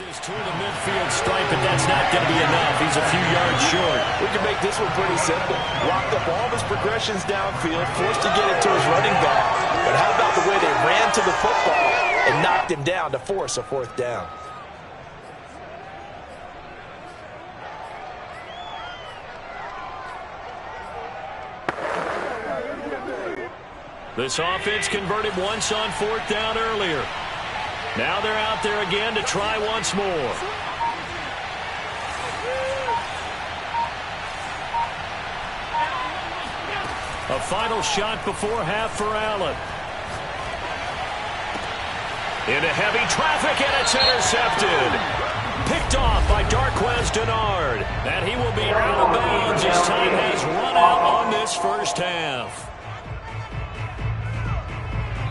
To the midfield stripe, but that's not going to be enough. He's a few yards short. We can make this one pretty simple. Locked up all of his progressions downfield, forced to get it to his running back. But how about the way they ran to the football and knocked him down to force a fourth down? This offense converted once on fourth down earlier. Now they're out there again to try once more. A final shot before half for Allen. Into heavy traffic, and it's intercepted. Picked off by Darquez Denard. And he will be out of bounds as time has run out on this first half.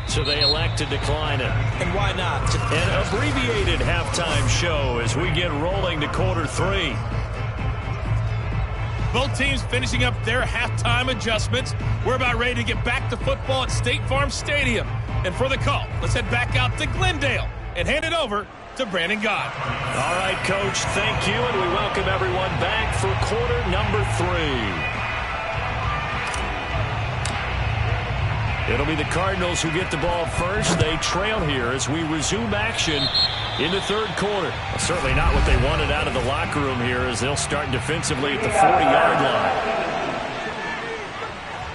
So they elect to decline it. And why not? An abbreviated halftime show as we get rolling to quarter three. Both teams finishing up their halftime adjustments. We're about ready to get back to football at State Farm Stadium. And for the call, let's head back out to Glendale and hand it over to Brandon Gott. All right, Coach, thank you, and we welcome everyone back for quarter number 3. It'll be the Cardinals who get the ball first. They trail here as we resume action in the third quarter. Well, certainly not what they wanted out of the locker room here as they'll start defensively at the 40-yard line.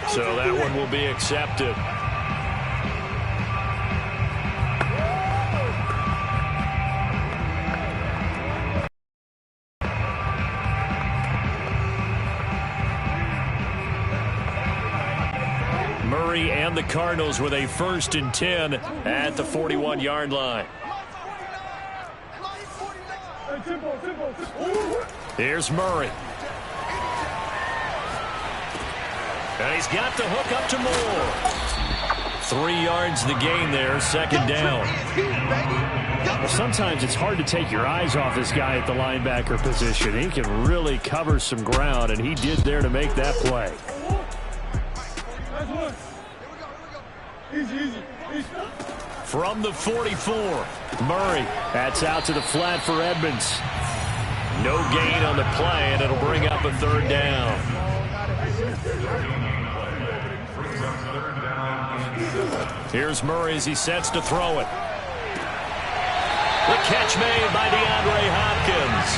So that one will be accepted. Murray and the Cardinals with a 1st and 10 at the 41-yard line. Here's Murray. And he's got the hook up to Moore. 3 yards the gain there, 2nd down. Well, sometimes it's hard to take your eyes off this guy at the linebacker position. He can really cover some ground, and he did there to make that play. From the 44, Murray. That's out to the flat for Edmonds. No gain on the play, and it'll bring up a 3rd down. Here's Murray as he sets to throw it. The catch made by DeAndre Hopkins.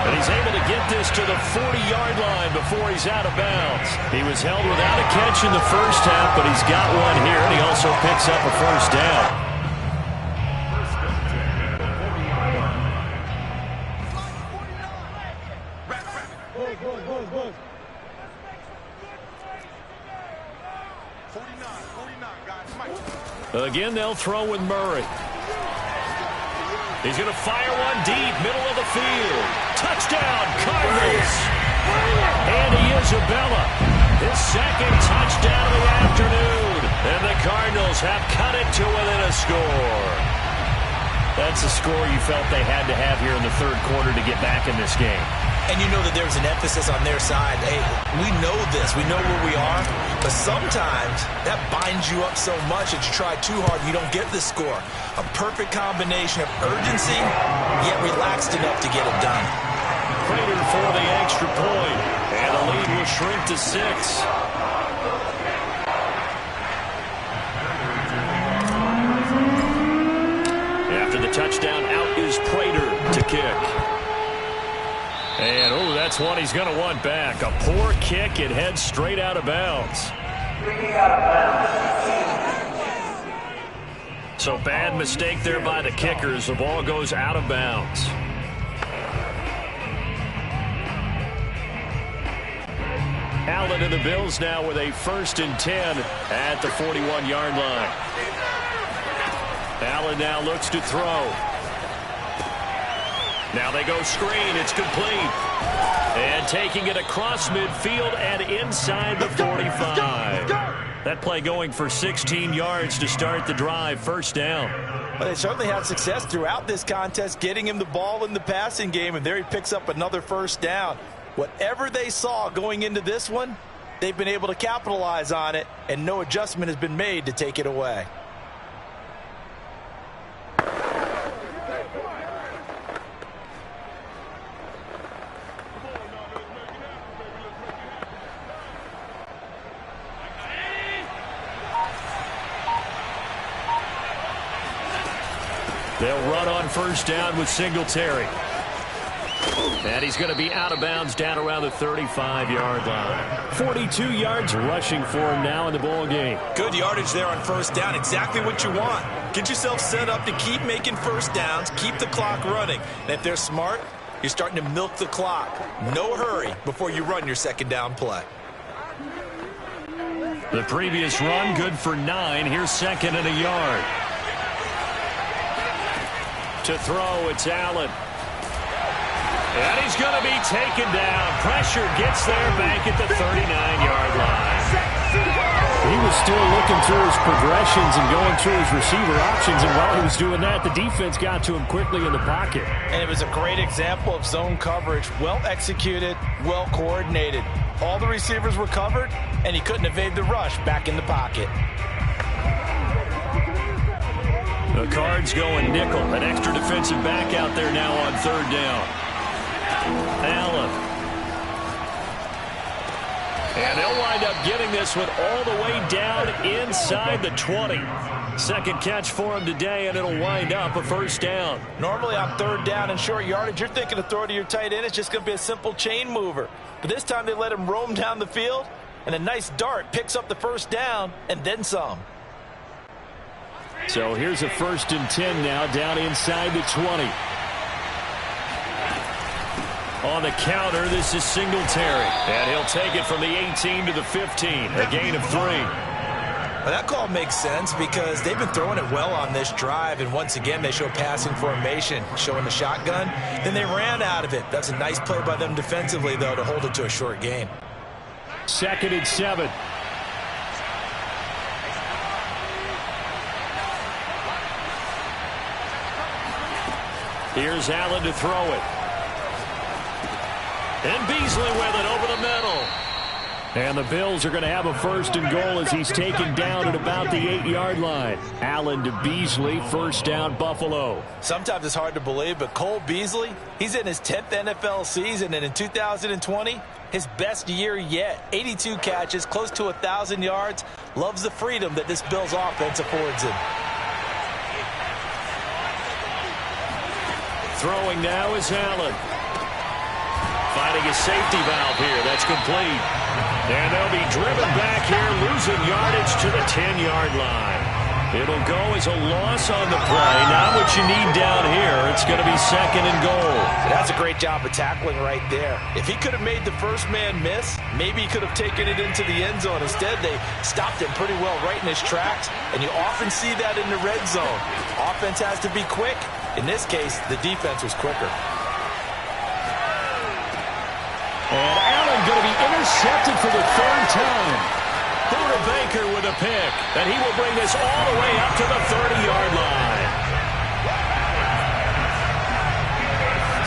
And he's able to get this to the 40-yard line before he's out of bounds. He was held without a catch in the first half, but he's got one here, and he also picks up a 1st down. Again, they'll throw with Murray. He's going to fire one deep, middle of the field. Touchdown, Cardinals. Andy Isabella, his 2nd touchdown of the afternoon. And the Cardinals have cut it to within a score. That's a score you felt they had to have here in the 3rd quarter to get back in this game. And you know that there's an emphasis on their side. Hey, we know this. We know where we are. But sometimes that binds you up so much that you try too hard and you don't get the score. A perfect combination of urgency, yet relaxed enough to get it done. Prater for the extra point. And the lead will shrink to 6. After the touchdown, out is Prater to kick. And, oh, that's one he's going to want back. A poor kick. It heads straight out of bounds. So bad mistake there by the kickers. The ball goes out of bounds. Allen and the Bills now with a 1st and 10 at the 41-yard line. Allen now looks to throw. Now they go screen. It's complete. And taking it across midfield and inside the 45. That play going for 16 yards to start the drive. 1st down. Well, they certainly had success throughout this contest, getting him the ball in the passing game, and there he picks up another 1st down. Whatever they saw going into this one, they've been able to capitalize on it, and no adjustment has been made to take it away. They'll run on first down with Singletary. And he's going to be out of bounds down around the 35-yard line. 42 yards rushing for him now in the ball game. Good yardage there on first down. Exactly what you want. Get yourself set up to keep making first downs, keep the clock running. And if they're smart, you're starting to milk the clock. No hurry before you run your second down play. The previous run, good for 9. Here's second and a yard. To throw, it's Allen. And he's going to be taken down. Pressure gets there back at the 39-yard line. He was still looking through his progressions and going through his receiver options, and while he was doing that, the defense got to him quickly in the pocket. And it was a great example of zone coverage. Well executed, well coordinated. All the receivers were covered, and he couldn't evade the rush back in the pocket. The Cards going nickel. An extra defensive back out there now on third down. Allen. And they'll wind up getting this one all the way down inside the 20. Second catch for him today, and it'll wind up a first down. Normally on third down and short yardage, you're thinking to throw to your tight end. It's just going to be a simple chain mover. But this time they let him roam down the field, and a nice dart picks up the first down and then some. So here's a 1st and 10 now down inside the 20. On the counter, this is Singletary. And he'll take it from the 18 to the 15. A gain of 3. Well, that call makes sense because they've been throwing it well on this drive. And once again, they show passing formation, showing the shotgun. Then they ran out of it. That's a nice play by them defensively, though, to hold it to a short gain. 2nd and 7. Here's Allen to throw it. And Beasley with it over the middle. And the Bills are going to have a 1st and goal as he's taken down at about the 8-yard line. Allen to Beasley, first down, Buffalo. Sometimes it's hard to believe, but Cole Beasley, he's in his 10th NFL season, and in 2020, his best year yet. 82 catches, close to 1,000 yards. Loves the freedom that this Bills offense affords him. Throwing now is Allen. Finding a safety valve here. That's complete. And they'll be driven back here, losing yardage to the 10-yard line. It'll go as a loss on the play. Not what you need down here. It's going to be 2nd and goal. That's a great job of tackling right there. If he could have made the first man miss, maybe he could have taken it into the end zone. Instead, they stopped him pretty well right in his tracks, and you often see that in the red zone. Offense has to be quick. In this case, the defense was quicker. And Allen going to be intercepted for the 3rd time. Buda Baker with a pick, and he will bring this all the way up to the 30-yard line.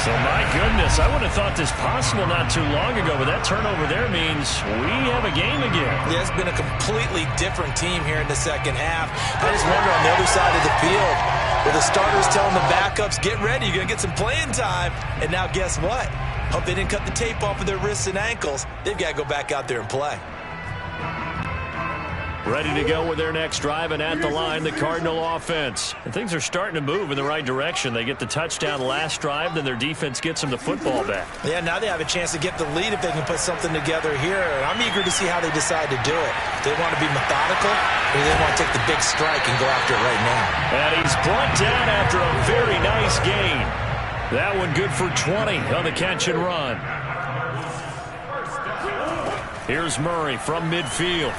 So, my goodness, I would have thought this possible not too long ago, but that turnover there means we have a game again. Yeah, it's been a completely different team here in the second half. I just wonder on the other side of the field, where the starters telling the backups, get ready, you're going to get some playing time. And now guess what? Hope they didn't cut the tape off of their wrists and ankles. They've got to go back out there and play. Ready to go with their next drive, and at the line, the Cardinal offense. And things are starting to move in the right direction. They get the touchdown last drive, then their defense gets them the football back. Yeah, now they have a chance to get the lead if they can put something together here. And I'm eager to see how they decide to do it. Do they want to be methodical, or do they want to take the big strike and go after it right now? And he's brought down after a very nice gain. That one good for 20 on the catch and run. Here's Murray from midfield.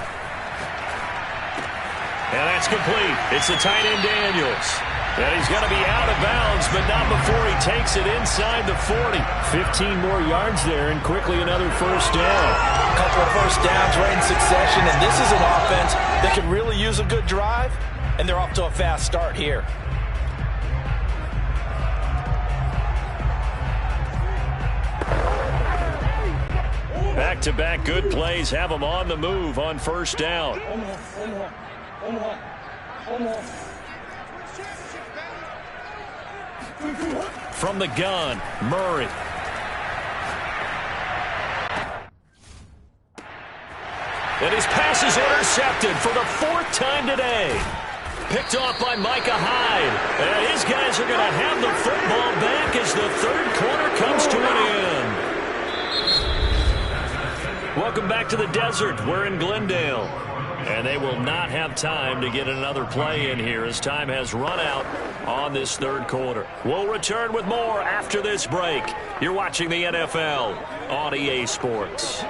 And that's complete. It's the tight end Daniels. And he's going to be out of bounds, but not before he takes it inside the 40. 15 more yards there, and quickly another first down. A couple of first downs right in succession, and this is an offense that can really use a good drive, and they're off to a fast start here. Back-to-back good plays have them on the move on first down. From the gun, Murray. And his pass is intercepted for the 4th time today. Picked off by Micah Hyde. And his guys are going to have the football back as the third quarter comes to an end. Welcome back to the desert. We're in Glendale. And they will not have time to get another play in here as time has run out on this third quarter. We'll return with more after this break. You're watching the NFL on EA Sports.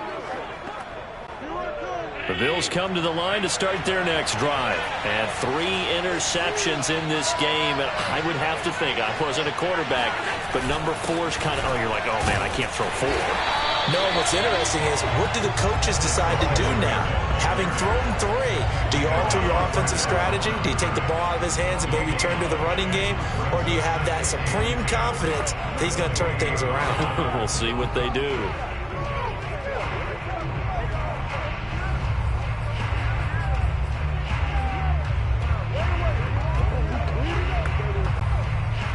The Bills come to the line to start their next drive. And 3 interceptions in this game. And I would have to think, I wasn't a quarterback, but number 4 is kind of, oh, you're like, oh, man, I can't throw 4. No, what's interesting is what do the coaches decide to do now? Having thrown 3, do you alter your offensive strategy? Do you take the ball out of his hands and maybe turn to the running game? Or do you have that supreme confidence that he's going to turn things around? We'll see what they do.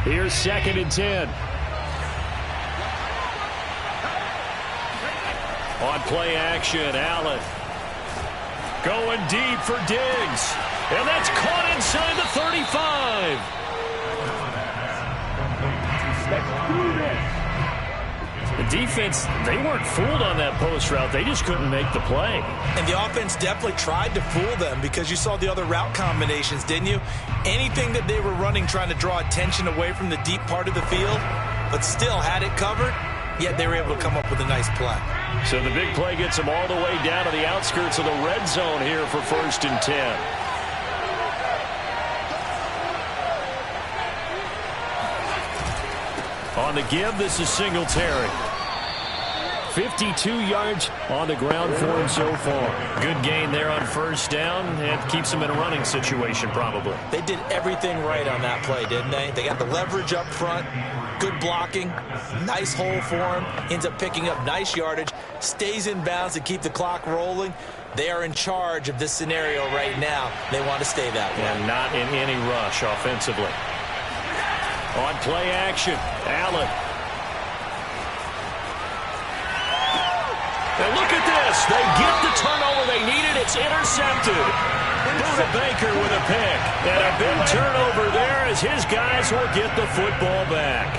Here's 2nd and 10. On play action, Allen going deep for Diggs. And that's caught inside the 35. The defense, they weren't fooled on that post route. They just couldn't make the play. And the offense definitely tried to fool them because you saw the other route combinations, didn't you? Anything that they were running trying to draw attention away from the deep part of the field, but still had it covered, yet they were able to come up with a nice play. So the big play gets them all the way down to the outskirts of the red zone here for 1st and 10. On the give, this is Singletary. 52 yards on the ground for him so far. Good gain there on 1st down. It keeps him in a running situation probably. They did everything right on that play, didn't they? They got the leverage up front, good blocking, nice hole for him, ends up picking up nice yardage, stays in bounds to keep the clock rolling. They are in charge of this scenario right now. They want to stay that way. And not in any rush offensively. On play action, Allen. And look at this. They get the turnover they needed. It's intercepted. Buda Baker with a pick. And a big turnover there as his guys will get the football back.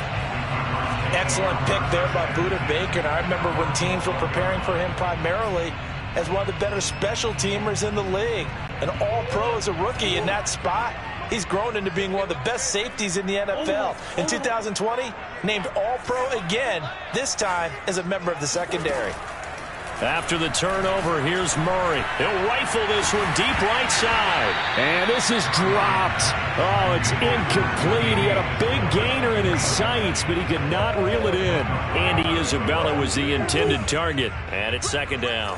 Excellent pick there by Buda Baker. And I remember when teams were preparing for him primarily as one of the better special teamers in the league. An all-pro as a rookie in that spot. He's grown into being one of the best safeties in the NFL. In 2020, named all-pro again, this time as a member of the secondary. After the turnover, here's Murray. He'll rifle this one deep right side. And this is dropped. Oh, it's incomplete. He had a big gainer in his sights, but he could not reel it in. Andy Isabella was the intended target. And it's 2nd down.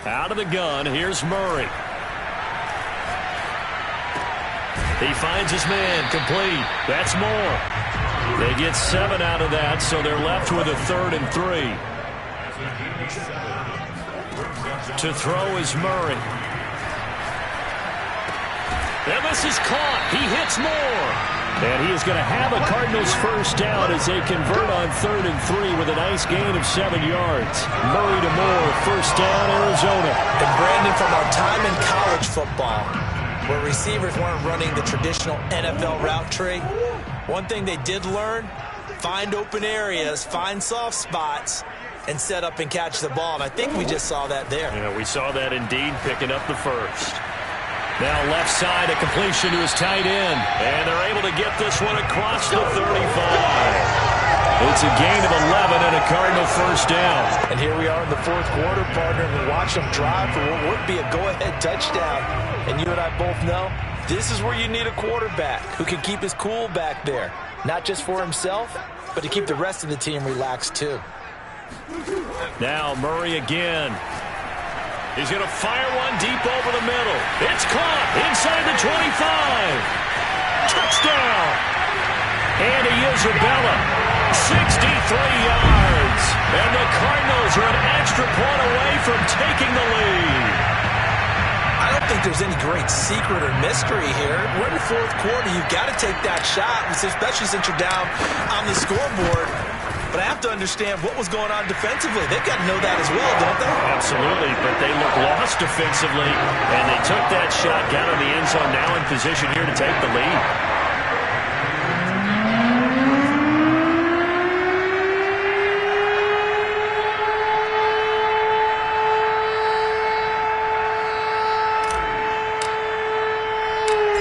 Out of the gun, here's Murray. He finds his man, complete. That's more. They get 7 out of that, so they're left with a 3rd and 3. To throw is Murray. And this is caught. He hits Moore. And he is going to have a Cardinals 1st down as they convert on 3rd and 3 with a nice gain of 7 yards. Murray to Moore, 1st down, Arizona. And Brandon, from our time in college football, where receivers weren't running the traditional NFL route tree, one thing they did learn, find open areas, find soft spots, and set up and catch the ball. And I think we just saw that there. Yeah, we saw that indeed, picking up the 1st. Now left side, a completion to his tight end. And they're able to get this one across the 35. It's a gain of 11 and a Cardinal 1st down. And here we are in the 4th quarter, partner, and we watch them drive for what would be a go-ahead touchdown. And you and I both know this is where you need a quarterback who can keep his cool back there. Not just for himself, but to keep the rest of the team relaxed too. Now Murray again. He's going to fire one deep over the middle. It's caught inside the 25. Touchdown. Andy Isabella, 63 yards. And the Cardinals are an extra point away from taking the lead. I don't think there's any great secret or mystery here. We're in the 4th quarter. You've got to take that shot, especially since you're down on the scoreboard. but I have to understand what was going on defensively. They've got to know that as well, don't they? Absolutely, but they look lost defensively, and they took that shot, got in the end zone, now in position here to take the lead.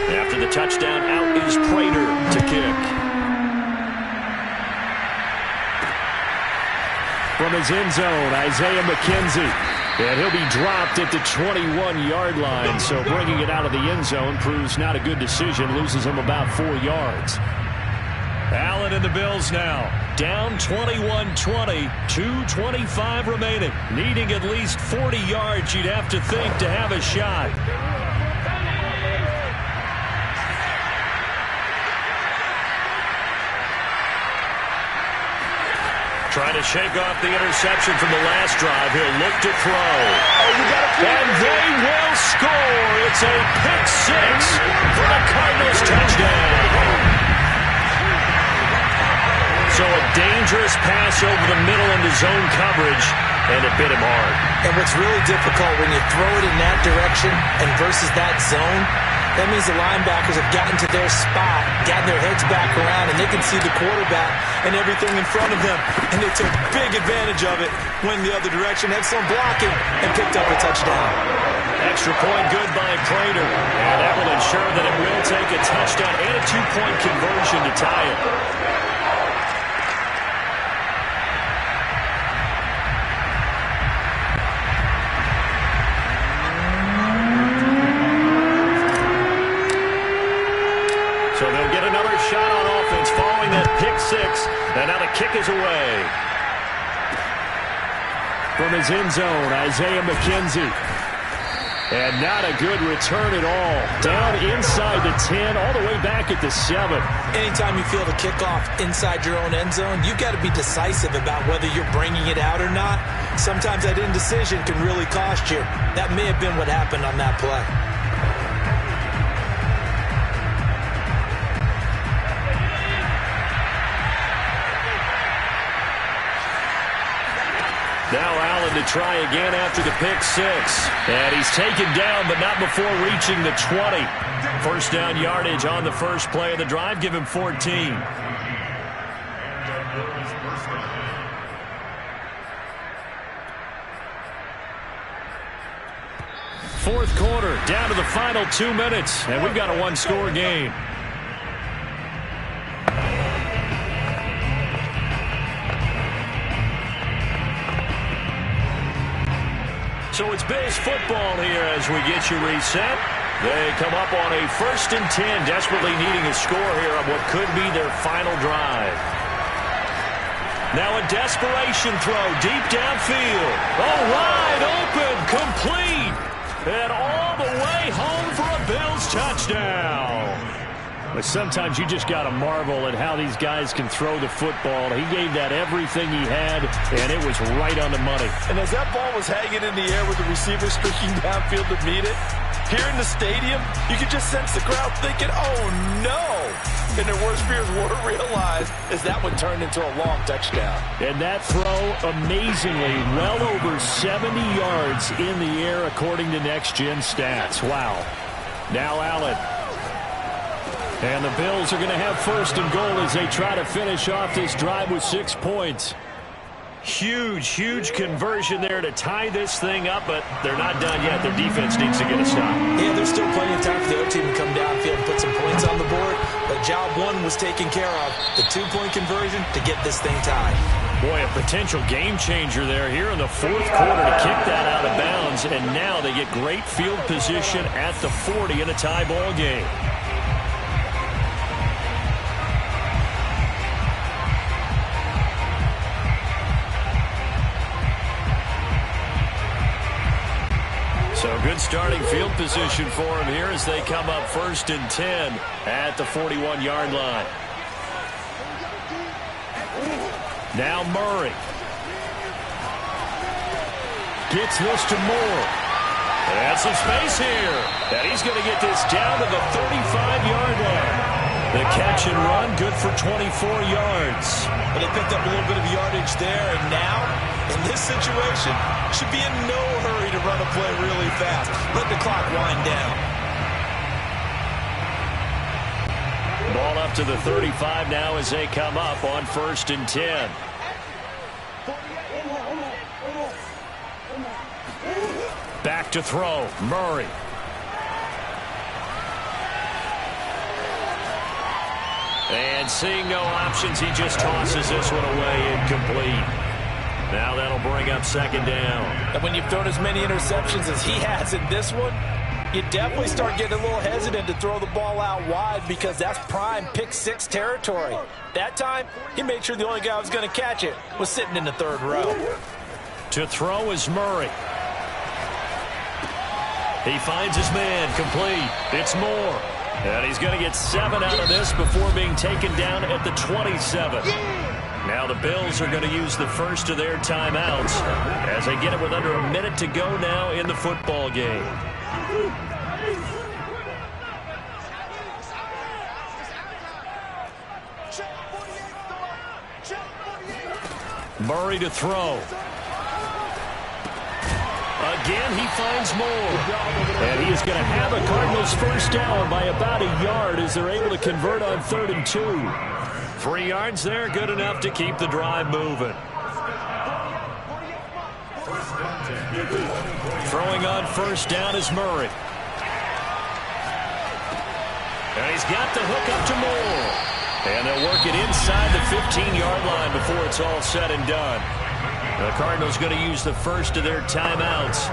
After the touchdown, out is Prater to kick. From his end zone, Isaiah McKenzie. And he'll be dropped at the 21-yard line, so bringing it out of the end zone proves not a good decision, loses him about 4 yards. Allen and the Bills now, down 21-20, 2:25 remaining. Needing at least 40 yards, you'd have to think, to have a shot. Trying to shake off the interception from the last drive. He'll look to throw. And they will score. It's a pick six for the Cardinals touchdown. So a dangerous pass over the middle into zone coverage, and it bit him hard. And what's really difficult when you throw it in that direction and versus that zone, that means the linebackers have gotten to their spot, gotten their heads back around, and they can see the quarterback and everything in front of them. And they took big advantage of it, went the other direction, had some blocking, and picked up a touchdown. Extra point good by Prater. And that will ensure that it will take a touchdown and a two-point conversion to tie it. So they'll get another shot on offense following that pick six. And now the kick is away. From his end zone, Isaiah McKenzie. And not a good return at all. Down inside the 10, all the way back at the 7. Anytime you feel the kickoff inside your own end zone, you've got to be decisive about whether you're bringing it out or not. Sometimes that indecision can really cost you. That may have been what happened on that play. Now Allen to try again after the pick six. And he's taken down, but not before reaching the 20. First down yardage on the first play of the drive. Give him 14. Fourth quarter, down to the final 2 minutes. And we've got a one-score game. So it's Bills football here as we get you reset. They come up on a 1st and 10, desperately needing a score here on what could be their final drive. Now a desperation throw deep downfield. Oh, wide open, complete, and all the way home for a Bills touchdown. But sometimes you just got to marvel at how these guys can throw the football. He gave that everything he had, and it was right on the money. And as that ball was hanging in the air with the receiver streaking downfield to meet it, here in the stadium, you could just sense the crowd thinking, oh, no. And their worst fears were realized as that one turned into a long touchdown. And that throw, amazingly, well over 70 yards in the air according to Next Gen Stats. Wow. Now Allen. And the Bills are going to have 1st and goal as they try to finish off this drive with 6 points. Huge, huge conversion there to tie this thing up, but they're not done yet. Their defense needs to get a stop. Yeah, there's still plenty of time for the other team to come downfield and put some points on the board, but job one was taken care of. The 2-point conversion to get this thing tied. Boy, a potential game changer there here in the 4th quarter to kick that out of bounds, and now they get great field position at the 40 in a tie ball game. So good starting field position for him here as they come up 1st and 10 at the 41-yard line. Now Murray. Gets this to Moore. And some space here. And he's going to get this down to the 35-yard line. The catch and run, good for 24 yards. But they picked up a little bit of yardage there, and now, in this situation, should be in no hurry to run a play really fast. Let the clock wind down. Ball up to the 35 now as they come up on 1st and 10. Back to throw, Murray. And seeing no options, he just tosses this one away, incomplete. Now that'll bring up 2nd down. And when you've thrown as many interceptions as he has in this one, you definitely start getting a little hesitant to throw the ball out wide because that's prime pick-6 territory. That time, he made sure the only guy who was going to catch it was sitting in the 3rd row. To throw is Murray. He finds his man, complete. It's Moore. And he's going to get 7 out of this before being taken down at the 27. Now the Bills are going to use the first of their timeouts as they get it with under a minute to go now in the football game. Murray to throw. Again, he finds Moore. And he is going to have a Cardinals first down by about a yard as they're able to convert on 3rd and 2. 3 yards there, good enough to keep the drive moving. Throwing on 1st down is Murray. And he's got the hook up to Moore. And they'll work it inside the 15-yard line before it's all said and done. The Cardinals going to use the first of their timeouts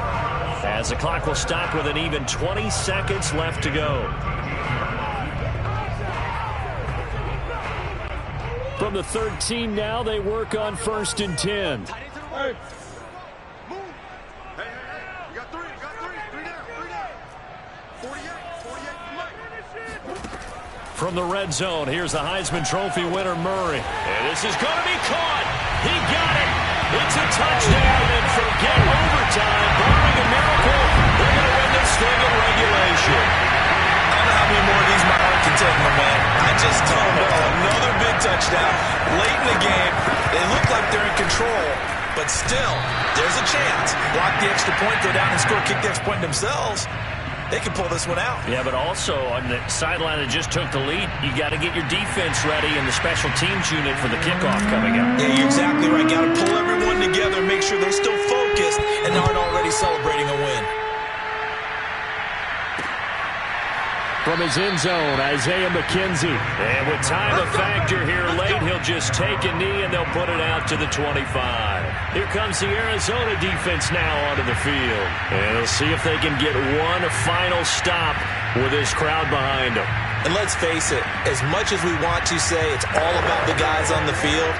as the clock will stop with an even 20 seconds left to go. From the 13 now, they work on 1st and 10. Hey. Move. Hey. You got three. Three down. 48. From the red zone, here's the Heisman Trophy winner, Murray. And this is going to be caught. He got it. It's a touchdown, and forget overtime. Barring a miracle, they're going to win this thing in regulation. I don't know how many more of these my heart can take, my man. I just don't know. Another big touchdown. Late in the game, they look like they're in control, but still, there's a chance. Block the extra point, go down and score, kick the extra point themselves. They can pull this one out. Yeah, but also on the sideline that just took the lead, you got to get your defense ready and the special teams unit for the kickoff coming up. Yeah, you're exactly right. Got to pull everyone together, make sure they're still focused and aren't already celebrating a win. From his end zone, Isaiah McKenzie. And with time a factor here late, he'll just take a knee and they'll put it out to the 25. Here comes the Arizona defense now onto the field. And they'll see if they can get one final stop with this crowd behind them. And let's face it, as much as we want to say it's all about the guys on the field,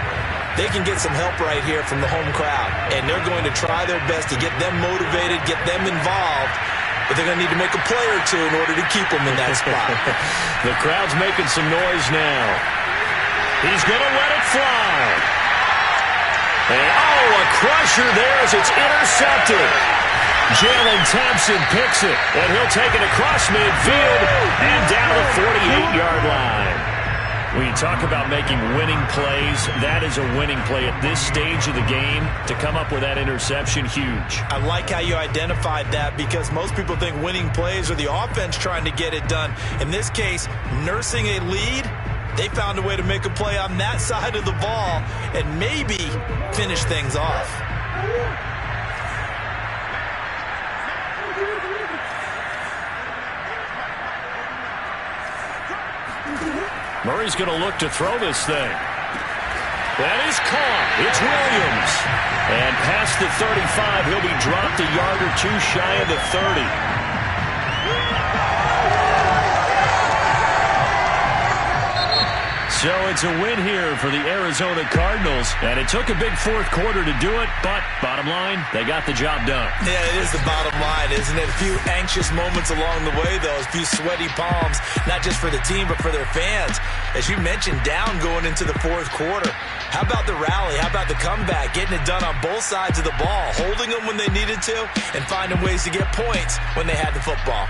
they can get some help right here from the home crowd. And they're going to try their best to get them motivated, get them involved. But they're going to need to make a play or two in order to keep them in that spot. The crowd's making some noise now. He's going to let it fly. And, a crusher there as it's intercepted. Jalen Thompson picks it, and he'll take it across midfield and down the 48-yard line. When you talk about making winning plays, that is a winning play at this stage of the game. To come up with that interception, huge. I like how you identified that because most people think winning plays are the offense trying to get it done. In this case, nursing a lead, they found a way to make a play on that side of the ball and maybe finish things off. Murray's going to look to throw this thing. That is caught. It's Williams. And past the 35, he'll be dropped a yard or two shy of the 30. So it's a win here for the Arizona Cardinals. And it took a big fourth quarter to do it, but bottom line, they got the job done. Yeah, it is the bottom line, isn't it? A few anxious moments along the way, though. A few sweaty palms, not just for the team, but for their fans. As you mentioned, down going into the fourth quarter. How about the rally? How about the comeback? Getting it done on both sides of the ball, holding them when they needed to, and finding ways to get points when they had the football.